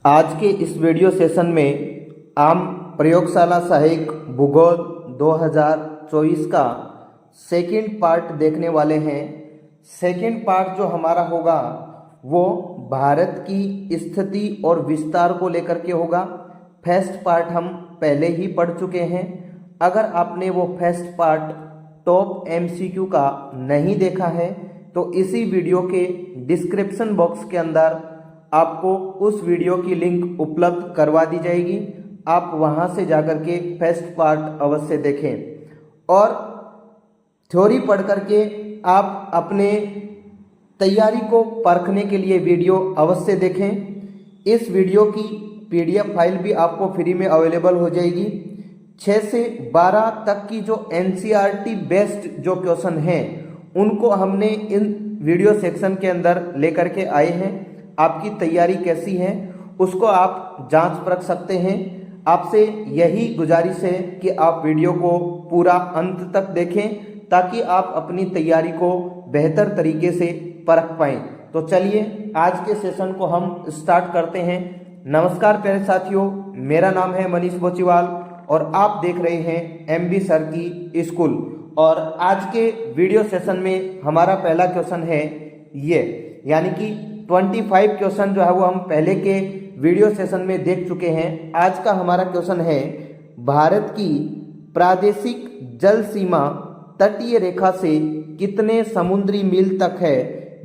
आज के इस वीडियो सेशन में हम प्रयोगशाला सहायक भूगोल 2024 का सेकंड पार्ट देखने वाले हैं। सेकंड पार्ट जो हमारा होगा वो भारत की स्थिति और विस्तार को लेकर के होगा। फर्स्ट पार्ट हम पहले ही पढ़ चुके हैं। अगर आपने वो फर्स्ट पार्ट टॉप एमसीक्यू का नहीं देखा है तो इसी वीडियो के डिस्क्रिप्शन बॉक्स के अंदर आपको उस वीडियो की लिंक उपलब्ध करवा दी जाएगी। आप वहां से जाकर के फर्स्ट पार्ट अवश्य देखें और थ्योरी पढ़ करके आप अपने तैयारी को परखने के लिए वीडियो अवश्य देखें। इस वीडियो की पीडीएफ फाइल भी आपको फ्री में अवेलेबल हो जाएगी। 6 से 12 तक की जो एनसीईआरटी बेस्ड जो क्वेश्चन हैं उनको हमने इन वीडियो सेक्शन के अंदर लेकर के आए हैं। आपकी तैयारी कैसी है उसको आप जांच परख सकते हैं। आपसे यही गुजारिश है कि आप वीडियो को पूरा अंत तक देखें ताकि आप अपनी तैयारी को बेहतर तरीके से परख पाएं। तो चलिए आज के सेशन को हम स्टार्ट करते हैं। नमस्कार प्यारे साथियों, मेरा नाम है मनीष बोचीवाल और आप देख रहे हैं एमबी सर की स्कूल। और आज के वीडियो सेशन में हमारा पहला क्वेश्चन है ये, यानी कि 25 क्वेश्चन जो है वो हम पहले के वीडियो सेशन में देख चुके हैं। आज का हमारा क्वेश्चन है भारत की प्रादेशिक जल सीमा तटीय रेखा से कितने समुद्री मील तक है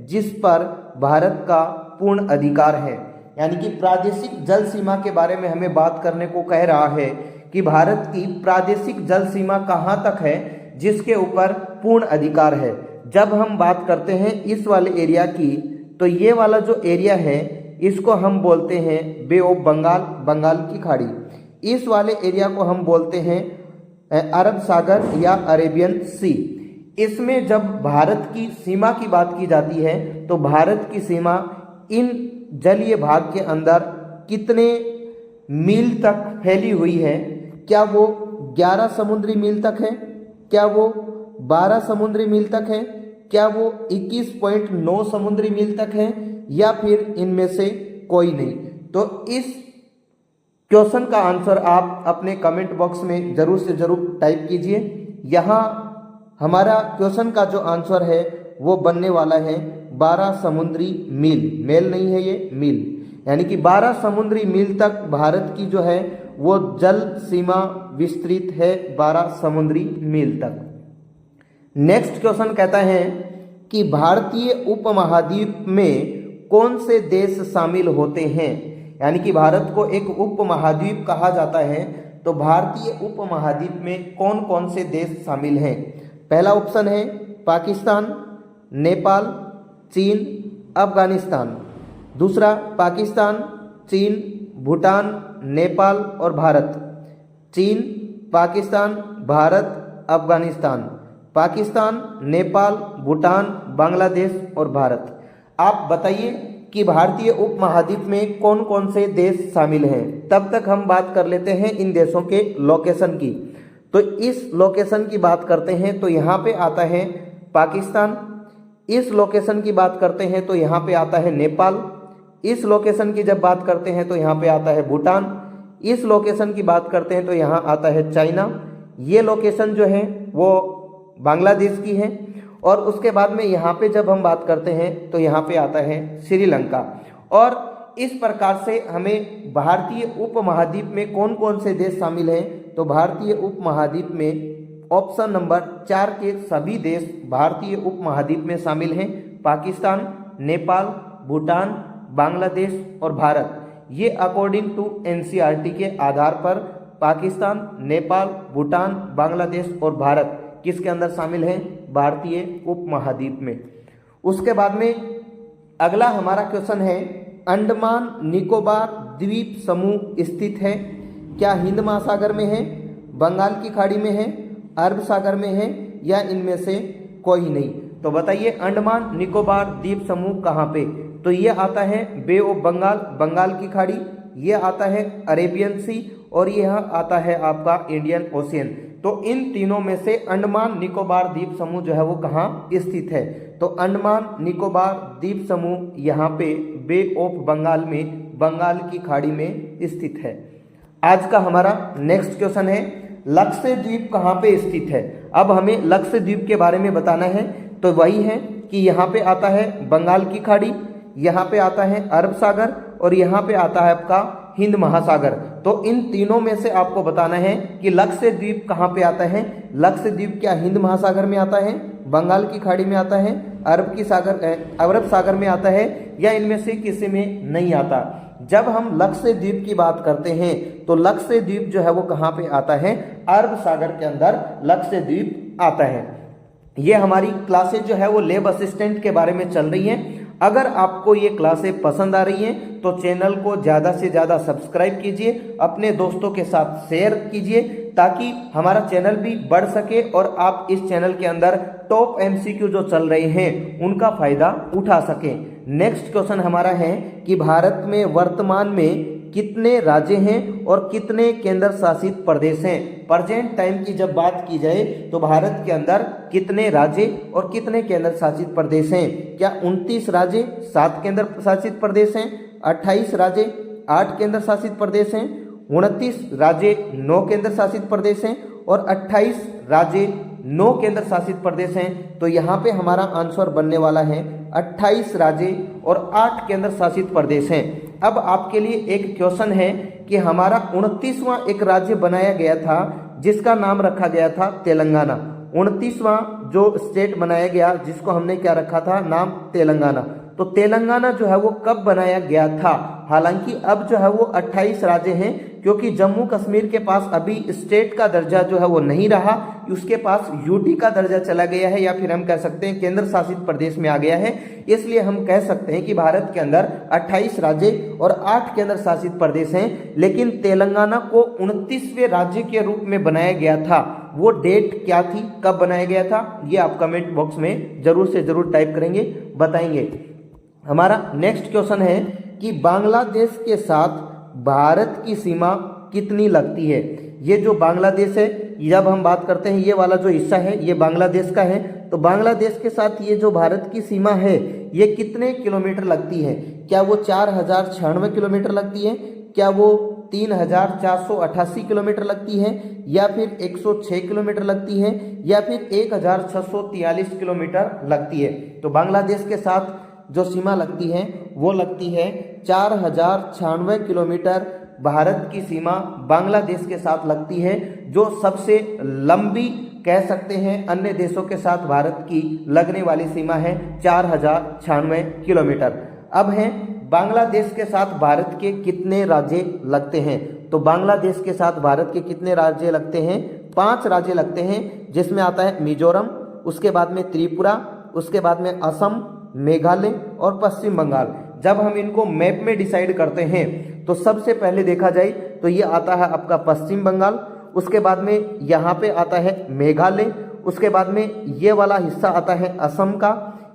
जिस पर भारत का पूर्ण अधिकार है। यानी कि प्रादेशिक जल सीमा के बारे में हमें बात करने को कह रहा है कि भारत की प्रादेशिक जल सीमा कहाँ तक है जिसके ऊपर पूर्ण अधिकार है। जब हम बात करते हैं इस वाले एरिया की तो ये वाला जो एरिया है इसको हम बोलते हैं बे ऑफ बंगाल, बंगाल की खाड़ी। इस वाले एरिया को हम बोलते हैं अरब सागर या अरेबियन सी। इसमें जब भारत की सीमा की बात की जाती है तो भारत की सीमा इन जलीय भाग के अंदर कितने मील तक फैली हुई है। क्या वो 11 समुद्री मील तक है, क्या वो 12 समुद्री मील तक है, क्या वो 21.9 समुद्री मील तक है या फिर इनमें से कोई नहीं। तो इस क्वेश्चन का आंसर आप अपने कमेंट बॉक्स में जरूर से जरूर टाइप कीजिए। यहाँ हमारा क्वेश्चन का जो आंसर है वो बनने वाला है 12 समुद्री मील। मेल नहीं है ये, मील, यानी कि 12 समुद्री मील तक भारत की जो है वो जल सीमा विस्तृत है, 12 समुद्री मील तक। नेक्स्ट क्वेश्चन कहता है कि भारतीय उपमहाद्वीप में कौन से देश शामिल होते हैं। यानी कि भारत को एक उपमहाद्वीप कहा जाता है, तो भारतीय उपमहाद्वीप में कौन कौन से देश शामिल हैं। पहला ऑप्शन है पाकिस्तान, नेपाल, चीन, अफगानिस्तान। दूसरा पाकिस्तान, चीन, भूटान, नेपाल और भारत। चीन, पाकिस्तान, भारत, अफगानिस्तान। पाकिस्तान, नेपाल, भूटान, बांग्लादेश और भारत। आप बताइए कि भारतीय उपमहाद्वीप में कौन कौन से देश शामिल हैं। तब तक हम बात कर लेते हैं इन देशों के लोकेशन की। तो इस लोकेशन की बात करते हैं तो यहाँ पे आता है पाकिस्तान। इस लोकेशन की बात करते हैं तो यहाँ पे आता है नेपाल। इस लोकेशन की जब बात करते हैं तो यहाँ पे आता है भूटान। इस लोकेशन की बात करते हैं तो यहाँ आता है चाइना। ये लोकेशन जो है वो बांग्लादेश की है। और उसके बाद में यहाँ पे जब हम बात करते हैं तो यहाँ पे आता है श्रीलंका। और इस प्रकार से हमें भारतीय उपमहाद्वीप में कौन कौन से देश शामिल हैं, तो भारतीय उपमहाद्वीप में ऑप्शन नंबर 4 के सभी देश भारतीय उपमहाद्वीप में शामिल हैं। पाकिस्तान, नेपाल, भूटान, बांग्लादेश और भारत। ये अकॉर्डिंग टू एनसीईआरटी के आधार पर पाकिस्तान, नेपाल, भूटान, बांग्लादेश और भारत किसके अंदर शामिल हैं, भारतीय उपमहाद्वीप में। उसके बाद में अगला हमारा क्वेश्चन है अंडमान निकोबार द्वीप समूह स्थित है। क्या हिंद महासागर में है, बंगाल की खाड़ी में है, अरब सागर में है या इनमें से कोई नहीं। तो बताइए अंडमान निकोबार द्वीप समूह कहाँ पे। तो ये आता है बे ऑफ बंगाल, बंगाल की खाड़ी। ये आता है अरेबियन सी और यह आता है आपका इंडियन ओशियन। तो इन तीनों में से अंडमान निकोबार द्वीप समूह जो है वो कहाँ स्थित है। तो अंडमान निकोबार द्वीप समूह यहाँ पे बे ऑफ बंगाल में बंगाल की खाड़ी में स्थित है। आज का हमारा नेक्स्ट क्वेश्चन है, लक्षद्वीप कहाँ पे स्थित है। अब हमें लक्षद्वीप के बारे में बताना है, तो वही है कि यहाँ पे आता है बंगाल की खाड़ी, यहाँ पे आता है अरब सागर और यहाँ पे आता है आपका हिंद महासागर। तो इन तीनों में से आपको बताना है कि लक्षद्वीप कहाँ पे आता है। लक्षद्वीप क्या हिंद महासागर में आता है, बंगाल की खाड़ी में आता है, अरब सागर में आता है, या इनमें से किसी में नहीं आता। जब हम लक्षद्वीप की बात करते हैं तो लक्षद्वीप जो है वो कहाँ पे आता है, अरब सागर के अंदर लक्षद्वीप आता है। ये हमारी क्लासेज जो है वो लैब असिस्टेंट के बारे में चल रही हैं। अगर आपको ये क्लासें पसंद आ रही हैं तो चैनल को ज़्यादा से ज़्यादा सब्सक्राइब कीजिए, अपने दोस्तों के साथ शेयर कीजिए, ताकि हमारा चैनल भी बढ़ सके और आप इस चैनल के अंदर टॉप एमसीक्यू जो चल रहे हैं उनका फायदा उठा सकें। नेक्स्ट क्वेश्चन हमारा है कि भारत में वर्तमान में कितने राज्य हैं और कितने केंद्र शासित प्रदेश हैं। प्रेजेंट टाइम की जब बात की जाए तो भारत के अंदर कितने राज्य और कितने केंद्र शासित प्रदेश हैं। क्या 29 राज्य 7 केंद्र शासित प्रदेश हैं, 28 राज्य 8 केंद्र शासित प्रदेश हैं, 29 राज्य 9 केंद्र शासित प्रदेश हैं और 28 राज्य 9 केंद्र शासित प्रदेश हैं। तो यहाँ पे हमारा आंसर बनने वाला है 28 राज्य और 8 केंद्र शासित प्रदेश हैं। अब आपके लिए एक क्वेश्चन है कि हमारा 29वां एक राज्य बनाया गया था जिसका नाम रखा गया था तेलंगाना। 29वां जो स्टेट बनाया गया जिसको हमने क्या रखा था, नाम तेलंगाना। तो तेलंगाना जो है वो कब बनाया गया था। हालांकि अब जो है वो 28 राज्य हैं, क्योंकि जम्मू कश्मीर के पास अभी स्टेट का दर्जा जो है वो नहीं रहा, उसके पास यूटी का दर्जा चला गया है, या फिर हम कह सकते हैं केंद्र शासित प्रदेश में आ गया है। इसलिए हम कह सकते हैं कि भारत के अंदर 28 राज्य और 8 केंद्र शासित प्रदेश हैं। लेकिन तेलंगाना को 29वें राज्य के रूप में बनाया गया था। वो डेट क्या थी, कब बनाया गया था, ये आप कमेंट बॉक्स में जरूर से जरूर टाइप करेंगे, बताएंगे। हमारा नेक्स्ट क्वेश्चन है कि बांग्लादेश के साथ भारत की सीमा कितनी लगती है। ये जो बांग्लादेश है, जब हम बात करते हैं ये वाला जो हिस्सा है ये बांग्लादेश का है, तो बांग्लादेश के साथ ये जो भारत की सीमा है ये कितने किलोमीटर लगती है। क्या वो 4096 किलोमीटर लगती है, क्या वो 3488 किलोमीटर लगती है, या फिर 106 किलोमीटर लगती है, या फिर 1643 किलोमीटर लगती है। तो बांग्लादेश के साथ जो सीमा लगती है वो लगती है 4096 किलोमीटर। भारत की सीमा बांग्लादेश के साथ लगती है, जो सबसे लंबी कह सकते हैं अन्य देशों के साथ भारत की लगने वाली सीमा है 4096 किलोमीटर। अब है बांग्लादेश के साथ भारत के कितने राज्य लगते हैं। तो बांग्लादेश के साथ भारत के कितने राज्य लगते हैं, 5 राज्य लगते हैं, जिसमें आता है मिजोरम, उसके बाद में त्रिपुरा, उसके बाद में असम, मेघालय और पश्चिम बंगाल। जब हम इनको मैप में डिसाइड करते हैं तो सबसे पहले देखा जाए तो ये आता है आपका पश्चिम बंगाल, उसके बाद में यहाँ पे आता है मेघालय, उसके बाद में ये वाला हिस्सा आता है असम का,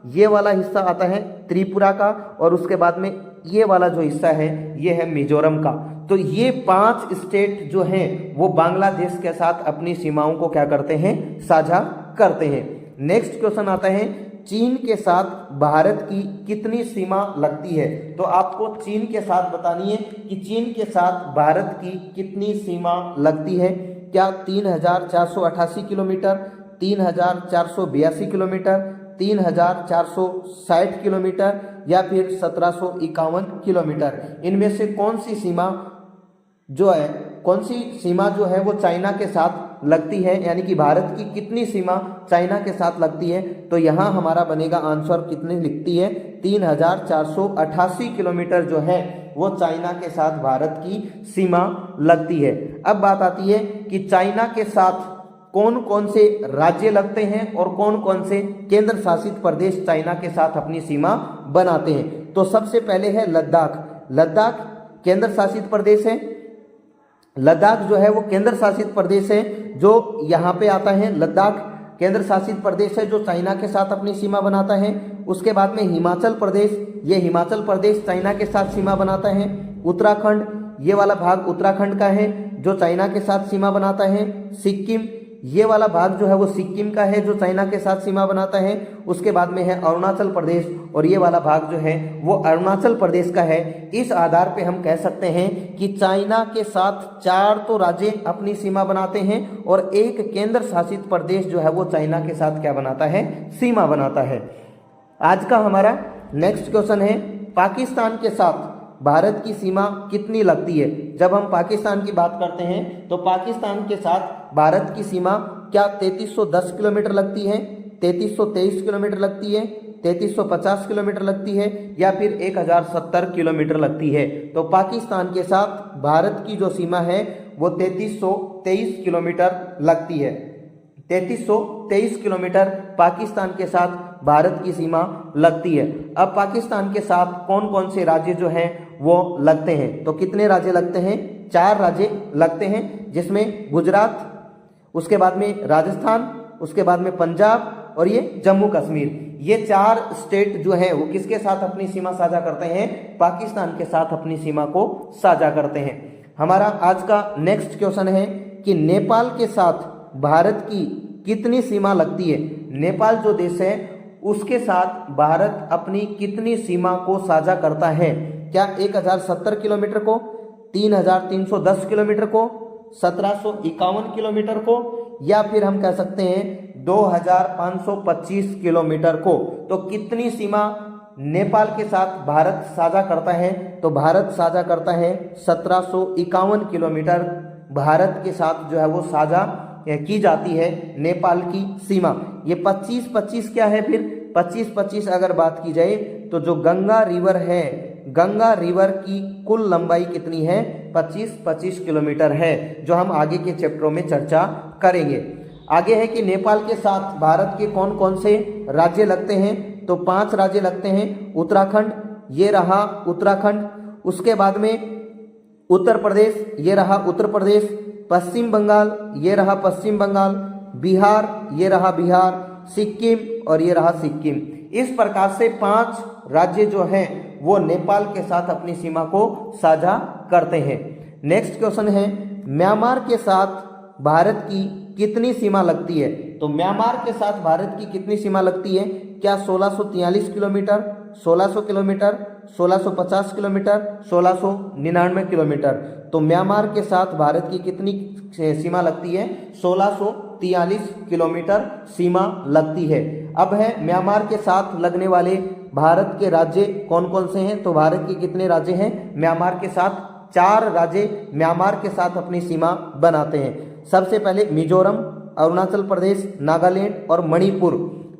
ये वाला हिस्सा आता है त्रिपुरा का, और उसके बाद में ये वाला जो हिस्सा है ये है मिजोरम का। तो ये 5 स्टेट जो हैं वो बांग्लादेश के साथ अपनी सीमाओं को क्या करते हैं, साझा करते हैं। नेक्स्ट क्वेश्चन आता है चीन के साथ भारत की कितनी सीमा लगती है। तो आपको चीन के साथ बतानी है कि चीन के साथ भारत की कितनी सीमा लगती है। क्या 3488 किलोमीटर, 3482 किलोमीटर, 3460 किलोमीटर, या फिर 1751 किलोमीटर। इनमें से कौन सी सीमा जो है वो चाइना के साथ लगती है, यानी कि भारत की कितनी सीमा चाइना के साथ लगती है। तो यहाँ हमारा बनेगा आंसर कितनी लिखती है, 3488 किलोमीटर जो है वो चाइना के साथ भारत की सीमा लगती है। अब बात आती है कि चाइना के साथ कौन कौन से राज्य लगते हैं और कौन कौन से केंद्र शासित प्रदेश चाइना के साथ अपनी सीमा बनाते हैं। तो सबसे पहले है लद्दाख। लद्दाख केंद्र शासित प्रदेश है। लद्दाख जो है वो केंद्र शासित प्रदेश है जो यहाँ पे आता है। लद्दाख केंद्र शासित प्रदेश है जो चाइना के साथ अपनी सीमा बनाता है। उसके बाद में हिमाचल प्रदेश, ये हिमाचल प्रदेश चाइना के साथ सीमा बनाता है। उत्तराखंड, ये वाला भाग उत्तराखंड का है जो चाइना के साथ सीमा बनाता है। सिक्किम, ये वाला भाग जो है वो सिक्किम का है जो चाइना के साथ सीमा बनाता है। उसके बाद में है अरुणाचल प्रदेश और ये वाला भाग जो है वो अरुणाचल प्रदेश का है। इस आधार पे हम कह सकते हैं कि चाइना के साथ 4 तो राज्य अपनी सीमा बनाते हैं और एक केंद्र शासित प्रदेश जो है वो चाइना के साथ क्या बनाता है, सीमा बनाता है। आज का हमारा नेक्स्ट क्वेश्चन है, पाकिस्तान के साथ भारत की सीमा कितनी लगती है। जब हम पाकिस्तान की बात करते हैं तो पाकिस्तान के साथ भारत की सीमा क्या 3310 किलोमीटर लगती है, 3323 किलोमीटर लगती है, 3350 किलोमीटर लगती है या फिर 1070 किलोमीटर लगती है। तो पाकिस्तान के साथ भारत की जो सीमा है वो 3323 किलोमीटर लगती है। 3323 किलोमीटर पाकिस्तान के साथ भारत की सीमा लगती है। अब पाकिस्तान के साथ कौन कौन से राज्य जो हैं वो लगते हैं, तो कितने राज्य लगते हैं, 4 राज्य लगते हैं, जिसमें गुजरात, उसके बाद में राजस्थान, उसके बाद में पंजाब और ये जम्मू कश्मीर। ये 4 स्टेट जो है वो किसके साथ अपनी सीमा साझा करते हैं, पाकिस्तान के साथ अपनी सीमा को साझा करते हैं। हमारा आज का नेक्स्ट क्वेश्चन है कि नेपाल के साथ भारत की कितनी सीमा लगती है। नेपाल जो देश है उसके साथ भारत अपनी कितनी सीमा को साझा करता है, क्या 1070 किलोमीटर को, 3310 किलोमीटर को, 1751 किलोमीटर को या फिर हम कह सकते हैं 2525 किलोमीटर को। तो कितनी सीमा नेपाल के साथ भारत साझा करता है, तो भारत साझा करता है 1751 किलोमीटर भारत के साथ जो है वो साझा की जाती है नेपाल की सीमा। ये 25-25 क्या है, फिर 25-25 अगर बात की जाए तो जो गंगा रिवर है, गंगा रिवर की कुल लंबाई कितनी है, 25-25 किलोमीटर है, जो हम आगे के चैप्टरों में चर्चा करेंगे। आगे है कि नेपाल के साथ भारत के कौन कौन से राज्य लगते हैं, तो 5 राज्य लगते हैं। उत्तराखंड, ये रहा उत्तराखंड, उसके बाद में उत्तर प्रदेश, ये रहा उत्तर प्रदेश, पश्चिम बंगाल, ये रहा पश्चिम बंगाल, बिहार, ये रहा बिहार, सिक्किम और ये रहा सिक्किम। इस प्रकार से 5 राज्य जो हैं वो नेपाल के साथ अपनी सीमा को साझा करते हैं। नेक्स्ट क्वेश्चन है, म्यांमार के साथ भारत की कितनी सीमा लगती है। तो म्यांमार के साथ भारत की कितनी सीमा लगती है, क्या 1643 किलोमीटर, 1600 किलोमीटर, 1650 किलोमीटर, 1699 किलोमीटर। तो म्यांमार के साथ भारत की कितनी सीमा लगती है, 1643 किलोमीटर सीमा लगती है। अब है म्यांमार के साथ लगने वाले भारत के राज्य कौन कौन से हैं, तो भारत के कितने राज्य हैं, म्यांमार के साथ 4 राज्य म्यांमार के साथ अपनी सीमा बनाते हैं। सबसे पहले मिजोरम, अरुणाचल प्रदेश, नागालैंड और मणिपुर।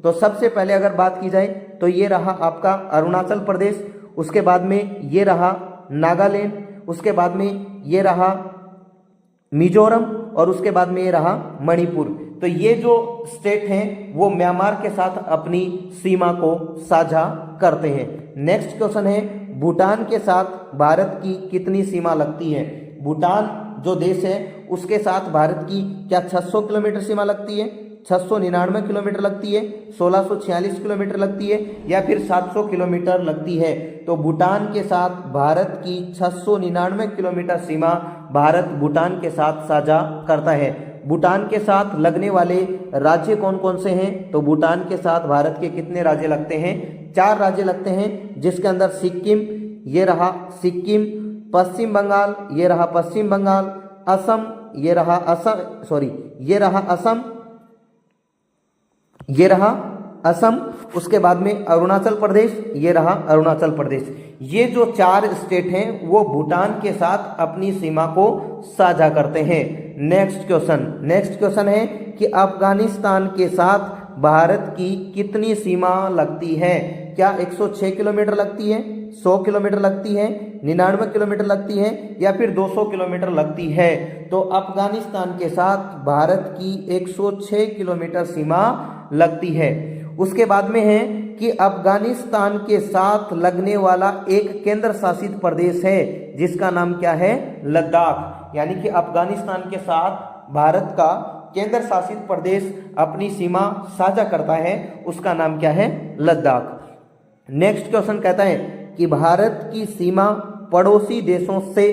तो सबसे पहले अगर बात की जाए तो ये रहा आपका अरुणाचल प्रदेश, उसके बाद में ये रहा नागालैंड, उसके बाद में ये रहा मिजोरम और उसके बाद में ये रहा मणिपुर। तो ये जो स्टेट हैं वो म्यांमार के साथ अपनी सीमा को साझा करते हैं। नेक्स्ट क्वेश्चन है, भूटान के साथ भारत की कितनी सीमा लगती है। भूटान जो देश है उसके साथ भारत की क्या 600 किलोमीटर सीमा लगती है, 699 किलोमीटर लगती है, 1646 किलोमीटर लगती है या फिर 700 किलोमीटर लगती है। तो भूटान के साथ भारत की 699 किलोमीटर सीमा भारत भूटान के साथ साझा करता है। भूटान के साथ लगने वाले राज्य कौन कौन से हैं, तो भूटान के साथ भारत के कितने राज्य लगते हैं, 4 राज्य लगते हैं, जिसके अंदर सिक्किम, ये रहा सिक्किम, पश्चिम बंगाल, ये रहा पश्चिम बंगाल, असम, ये रहा असम, सॉरी ये रहा असम, ये रहा असम, उसके बाद में अरुणाचल प्रदेश, ये रहा अरुणाचल प्रदेश। ये जो 4 स्टेट हैं वो भूटान के साथ अपनी सीमा को साझा करते हैं। नेक्स्ट क्वेश्चन है कि अफगानिस्तान के साथ भारत की कितनी सीमा लगती है, क्या 106 किलोमीटर लगती है, 100 किलोमीटर लगती है, 99 किलोमीटर लगती है या फिर 200 किलोमीटर लगती है। तो अफगानिस्तान के साथ भारत की 106 किलोमीटर सीमा लगती है। उसके बाद में है कि अफगानिस्तान के साथ लगने वाला एक केंद्र शासित प्रदेश है जिसका नाम क्या है, लद्दाख। यानी कि अफगानिस्तान के साथ भारत का केंद्र शासित प्रदेश अपनी सीमा साझा करता है, उसका नाम क्या है, लद्दाख। नेक्स्ट क्वेश्चन कहता है कि भारत की सीमा पड़ोसी देशों से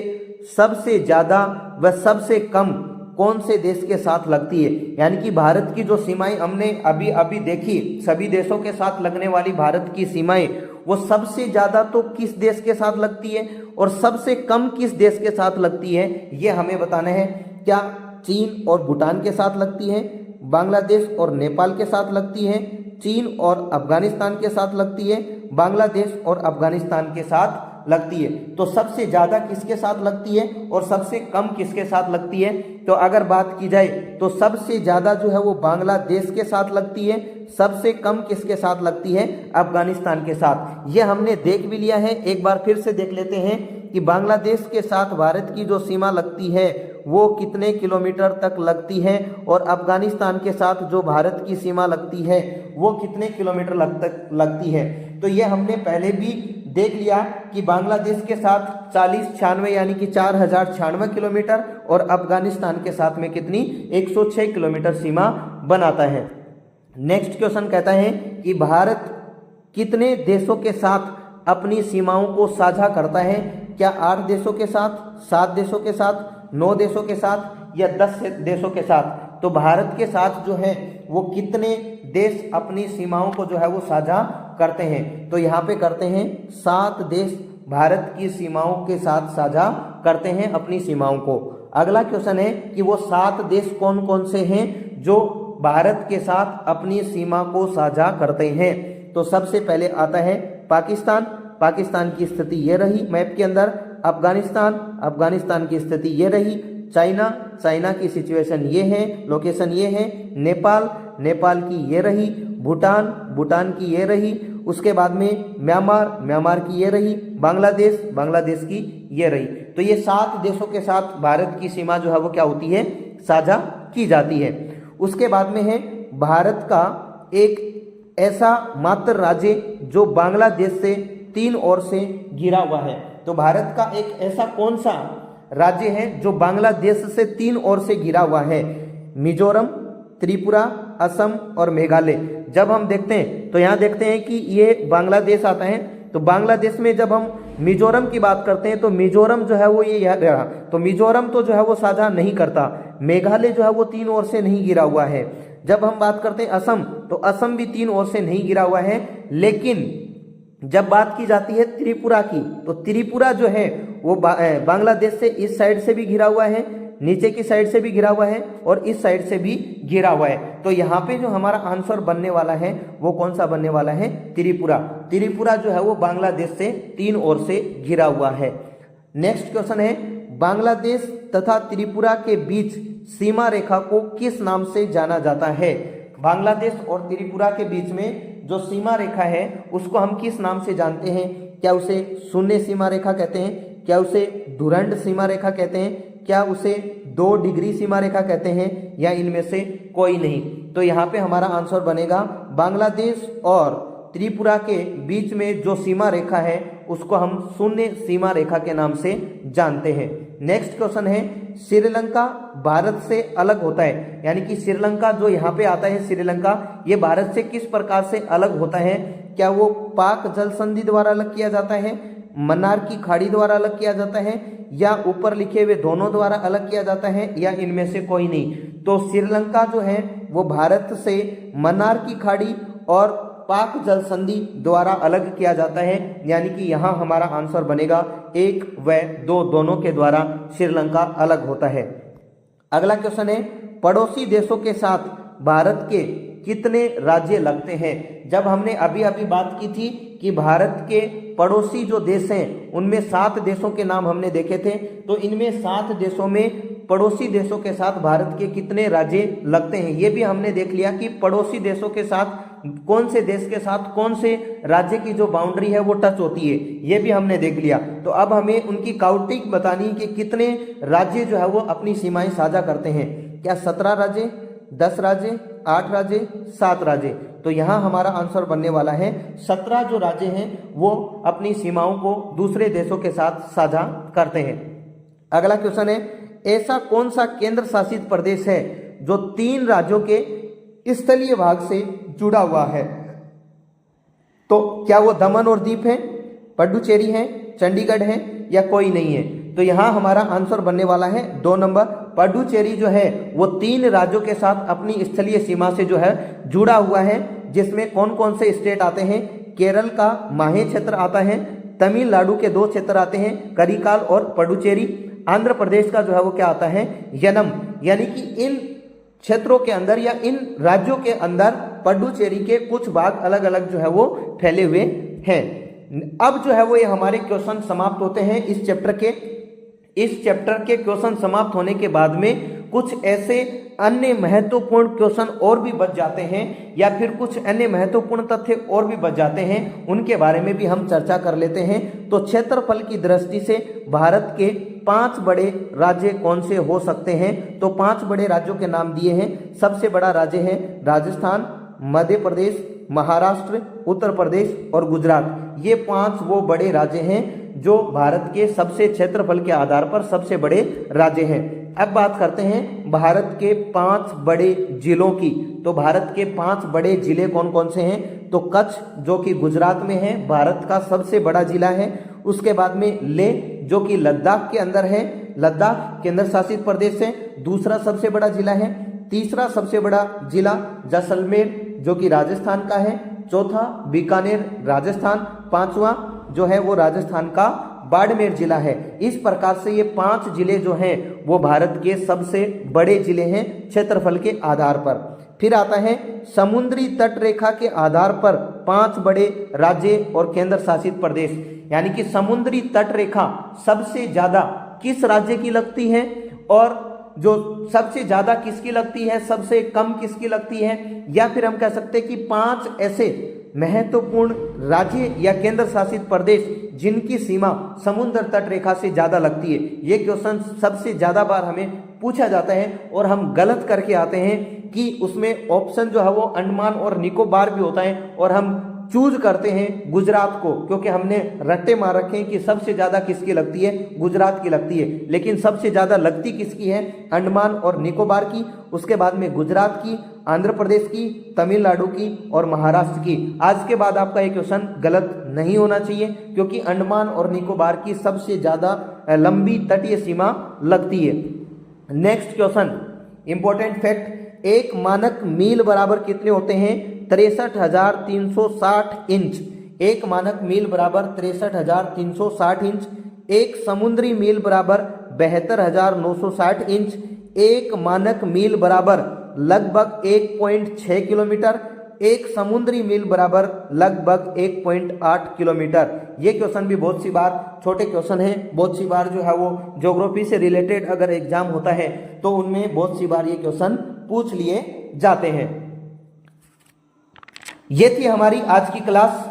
सबसे ज्यादा व सबसे कम कौन से देश के साथ लगती है, यानी कि भारत की जो सीमाएं हमने अभी अभी देखी, सभी देशों के साथ लगने वाली भारत की सीमाएं, वो सबसे ज्यादा तो किस देश के साथ लगती है और सबसे कम किस देश के साथ लगती है, ये हमें बताना है। क्या चीन और भूटान के साथ लगती है, बांग्लादेश और नेपाल के साथ लगती है, चीन और अफगानिस्तान के साथ लगती है, बांग्लादेश और अफगानिस्तान के साथ लगती है। तो सबसे ज्यादा किसके साथ लगती है और सबसे कम किसके साथ लगती है? तो अगर बात की जाए तो सबसे ज्यादा जो है वो बांग्लादेश के साथ लगती है, सबसे कम किसके साथ लगती है? अफगानिस्तान के साथ। ये हमने देख भी लिया है, एक बार फिर से देख लेते हैं कि बांग्लादेश के साथ भारत की जो सीमा लगती है वो कितने किलोमीटर तक लगती है और अफगानिस्तान के साथ जो भारत की सीमा लगती है वो कितने किलोमीटर तक लगती है। तो ये हमने पहले भी देख लिया कि बांग्लादेश के साथ 4096 यानी कि 4096 किलोमीटर और अफगानिस्तान के साथ में कितनी 106 किलोमीटर सीमा बनाता है। नेक्स्ट क्वेश्चन कहता है कि भारत कितने देशों के साथ अपनी सीमाओं को साझा करता है? क्या 8 देशों के साथ, 7 देशों के साथ, 9 देशों के साथ या 10 देशों के साथ? तो भारत के साथ जो है वो कितने देश अपनी सीमाओं को जो है वो साझा करते हैं? तो यहाँ पे करते हैं 7 देश भारत की सीमाओं के साथ साझा करते हैं अपनी सीमाओं को। अगला क्वेश्चन है कि वो 7 देश कौन कौन से हैं जो भारत के साथ अपनी सीमा को साझा करते हैं? तो सबसे पहले आता है पाकिस्तान। पाकिस्तान की स्थिति ये रही मैप के अंदर। अफगानिस्तान, अफगानिस्तान की स्थिति ये रही। चाइना, चाइना की सिचुएशन ये है, लोकेशन ये है। नेपाल, नेपाल की ये रही। भूटान, भूटान की ये रही। उसके बाद में म्यांमार, म्यांमार की ये रही। बांग्लादेश, बांग्लादेश की ये रही। तो ये 7 देशों के साथ भारत की सीमा जो है वो क्या होती है? साझा की जाती है। उसके बाद में है भारत का एक ऐसा मात्र राज्य जो बांग्लादेश से 3 ओर से घिरा हुआ है। तो भारत का एक ऐसा कौन सा राज्य है जो बांग्लादेश से 3 ओर से घिरा हुआ है? मिजोरम, त्रिपुरा, असम और मेघालय। जब हम देखते हैं तो यहाँ देखते हैं कि ये बांग्लादेश आता है। तो बांग्लादेश में जब हम मिजोरम की बात करते हैं तो मिजोरम जो है वो ये रहा। तो मिजोरम तो जो है वो साझा नहीं करता। मेघालय जो है वो 3 ओर से नहीं घिरा हुआ है। जब हम बात करते हैं असम, तो असम भी 3 ओर से नहीं घिरा हुआ है। लेकिन जब बात की जाती है त्रिपुरा की, तो त्रिपुरा जो है वो बांग्लादेश से इस साइड से भी घिरा हुआ है, नीचे की साइड से भी घिरा हुआ है और इस साइड से भी घिरा हुआ है। तो यहाँ पे जो हमारा आंसर बनने वाला है वो कौन सा बनने वाला है? त्रिपुरा। त्रिपुरा जो है वो बांग्लादेश से 3 ओर से घिरा हुआ है। नेक्स्ट क्वेश्चन है बांग्लादेश तथा त्रिपुरा के बीच सीमा रेखा को किस नाम से जाना जाता है? बांग्लादेश और त्रिपुरा के बीच में जो सीमा रेखा है उसको हम किस नाम से जानते हैं? क्या उसे शून्य सीमा रेखा कहते हैं? क्या उसे धुरंड सीमा रेखा कहते हैं? क्या उसे 2 डिग्री सीमा रेखा कहते हैं? या इनमें से कोई नहीं? तो यहाँ पे हमारा आंसर बनेगा बांग्लादेश और त्रिपुरा के बीच में जो सीमा रेखा है उसको हम शून्य सीमा रेखा के नाम से जानते हैं। नेक्स्ट क्वेश्चन है श्रीलंका भारत से अलग होता है, यानी कि श्रीलंका जो यहाँ पे आता है श्रीलंका, ये भारत से किस प्रकार से अलग होता है? क्या वो पाक जल संधि द्वारा अलग किया जाता है, मन्नार की खाड़ी द्वारा अलग किया जाता है, या ऊपर लिखे हुए दोनों द्वारा अलग किया जाता है, या इनमें से कोई नहीं? तो श्रीलंका जो है वो भारत से मन्नार की खाड़ी और पाक जल संधि द्वारा अलग किया जाता है, यानी कि यहाँ हमारा आंसर बनेगा 1 व 2 दोनों के द्वारा श्रीलंका अलग होता है। अगला क्वेश्चन है पड़ोसी देशों के साथ भारत के कितने राज्य लगते हैं? जब हमने अभी अभी बात की थी कि भारत के पड़ोसी जो देश हैं उनमें 7 देशों के नाम हमने देखे थे। तो इनमें 7 देशों में पड़ोसी देशों के साथ भारत के कितने राज्य लगते हैं ये भी हमने देख लिया कि पड़ोसी देशों के साथ कौन से देश के साथ कौन से राज्य की जो बाउंड्री है वो टच होती है, ये भी हमने देख लिया। तो अब हमें उनकी काउंटिंग बतानी कि कितने राज्य जो है वो अपनी सीमाएं साझा करते हैं। क्या 17 राज्य, 10 राज्य, 8 राज्य, 7 राज्य? तो यहाँ हमारा आंसर बनने वाला है 17 जो राज्य हैं वो अपनी सीमाओं को दूसरे देशों के साथ साझा करते हैं। अगला क्वेश्चन है ऐसा कौन सा केंद्र शासित प्रदेश है जो 3 राज्यों के स्थलीय भाग से जुड़ा हुआ है? तो क्या वो दमन और दीप है, पुडुचेरी है, चंडीगढ़ है, या कोई नहीं है? तो यहाँ हमारा आंसर बनने वाला है 2 नंबर। पुडुचेरी जो है वो 3 राज्यों के साथ अपनी स्थलीय सीमा से जो है जुड़ा हुआ है, जिसमें कौन कौन से स्टेट आते हैं, केरल का माहे क्षेत्र आता है, तमिलनाडु के 2 क्षेत्र आते हैं, करिकाल और पुडुचेरी, आंध्र प्रदेश का जो है वो क्या आता है, यनम। यानी कि इन क्षेत्रों के अंदर या इन राज्यों के अंदर पुडुचेरी के कुछ भाग अलग अलग जो है वो फैले हुए हैं। अब जो है वो ये हमारे क्वेश्चन समाप्त होते हैं इस चैप्टर के क्वेश्चन समाप्त होने के बाद में कुछ ऐसे अन्य महत्वपूर्ण क्वेश्चन और भी बच जाते हैं या फिर कुछ अन्य महत्वपूर्ण तथ्य और भी बच जाते हैं, उनके बारे में भी हम चर्चा कर लेते हैं। तो क्षेत्रफल की दृष्टि से भारत के 5 बड़े राज्य कौन से हो सकते हैं, तो 5 बड़े राज्यों के नाम दिए हैं। सबसे बड़ा राज्य है राजस्थान, मध्य प्रदेश, महाराष्ट्र, उत्तर प्रदेश और गुजरात। ये 5 वो बड़े राज्य हैं जो भारत के सबसे क्षेत्रफल के आधार पर सबसे बड़े राज्य हैं। अब बात करते हैं भारत के 5 बड़े जिलों की। तो भारत के 5 बड़े जिले कौन कौन से हैं, तो कच्छ जो कि गुजरात में है, भारत का सबसे बड़ा जिला है। उसके बाद में लेह जो कि लद्दाख के अंदर है, लद्दाख केंद्र शासित प्रदेश है, दूसरा सबसे बड़ा जिला है। तीसरा सबसे बड़ा जिला जैसलमेर जो कि राजस्थान का है, चौथा बीकानेर राजस्थान, 5वां जो है वो राजस्थान का बाड़मेर जिला है। इस प्रकार से ये 5 जिले जो हैं वो भारत के सबसे बड़े जिले हैं क्षेत्रफल के आधार पर। फिर आता है समुद्री तट रेखा के आधार पर 5 बड़े राज्य और केंद्र शासित प्रदेश। यानी कि समुद्री तट रेखा सबसे ज्यादा किस राज्य की लगती है और जो सबसे ज्यादा किसकी लगती है, सबसे कम किसकी लगती है, या फिर हम कह सकते हैं कि 5 ऐसे महत्वपूर्ण राज्य या केंद्र शासित प्रदेश जिनकी सीमा समुद्र तट रेखा से ज्यादा लगती है। ये क्वेश्चन सबसे ज्यादा बार हमें पूछा जाता है और हम गलत करके आते हैं कि उसमें ऑप्शन जो है वो अंडमान और निकोबार भी होता है और हम चूज करते हैं गुजरात को, क्योंकि हमने रट्टे मार रखे हैं कि सबसे ज्यादा किसकी लगती है, गुजरात की लगती है। लेकिन सबसे ज्यादा लगती किसकी है, अंडमान और निकोबार की, उसके बाद में गुजरात की, आंध्र प्रदेश की, तमिलनाडु की और महाराष्ट्र की। आज के बाद आपका ये क्वेश्चन गलत नहीं होना चाहिए, क्योंकि अंडमान और निकोबार की सबसे ज्यादा लंबी तटीय सीमा लगती है। नेक्स्ट क्वेश्चन, इंपॉर्टेंट फैक्ट, एक मानक मील बराबर कितने होते हैं, 63,360 इंच। एक मानक मील बराबर 63,360 इंच। एक समुद्री मील बराबर 72,960 इंच। एक मानक मील बराबर लगभग 1.6 किलोमीटर। एक समुद्री मील बराबर लगभग 1.8 किलोमीटर। ये क्वेश्चन भी बहुत सी बार, छोटे क्वेश्चन है, बहुत सी बार जो है वो ज्योग्राफी से रिलेटेड अगर एग्जाम होता है तो उनमें बहुत सी बार ये क्वेश्चन पूछ लिए जाते हैं। ये थी हमारी आज की क्लास।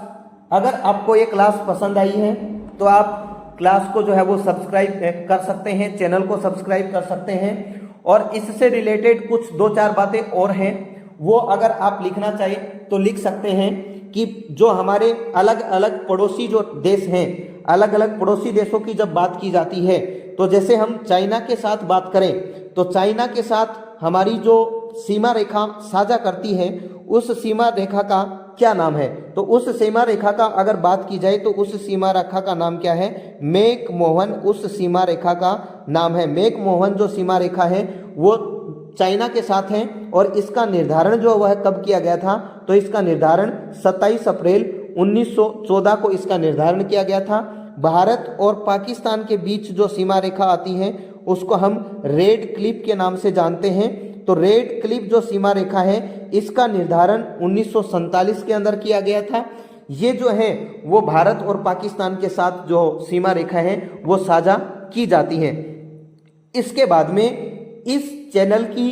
अगर आपको ये क्लास पसंद आई है तो आप क्लास को जो है वो सब्सक्राइब कर सकते हैं, चैनल को सब्सक्राइब कर सकते हैं। और इससे रिलेटेड कुछ 2-4 बातें और हैं, वो अगर आप लिखना चाहें तो लिख सकते हैं कि जो हमारे अलग अलग पड़ोसी जो देश हैं, अलग अलग पड़ोसी देशों की जब बात की जाती है, तो जैसे हम चाइना के साथ बात करें तो चाइना के साथ हमारी जो सीमा रेखा साझा करती है उस सीमा रेखा का क्या नाम है, तो उस सीमा रेखा का अगर बात की जाए तो उस सीमा रेखा का नाम क्या है, मेक मोहन उस सीमा रेखा का नाम है। मेक मोहन जो सीमा रेखा है वो चाइना के साथ है और इसका निर्धारण जो वह कब किया गया था, तो इसका निर्धारण 27 अप्रैल 1914 को इसका निर्धारण किया गया था। भारत और पाकिस्तान के बीच जो सीमा रेखा आती है उसको हम रेड क्लिफ के नाम से जानते हैं। तो रेड क्लिफ जो सीमा रेखा है इसका निर्धारण 1947 के अंदर किया गया था। ये जो है वो भारत और पाकिस्तान के साथ जो सीमा रेखा है वो साझा की जाती है। इसके बाद में इस चैनल की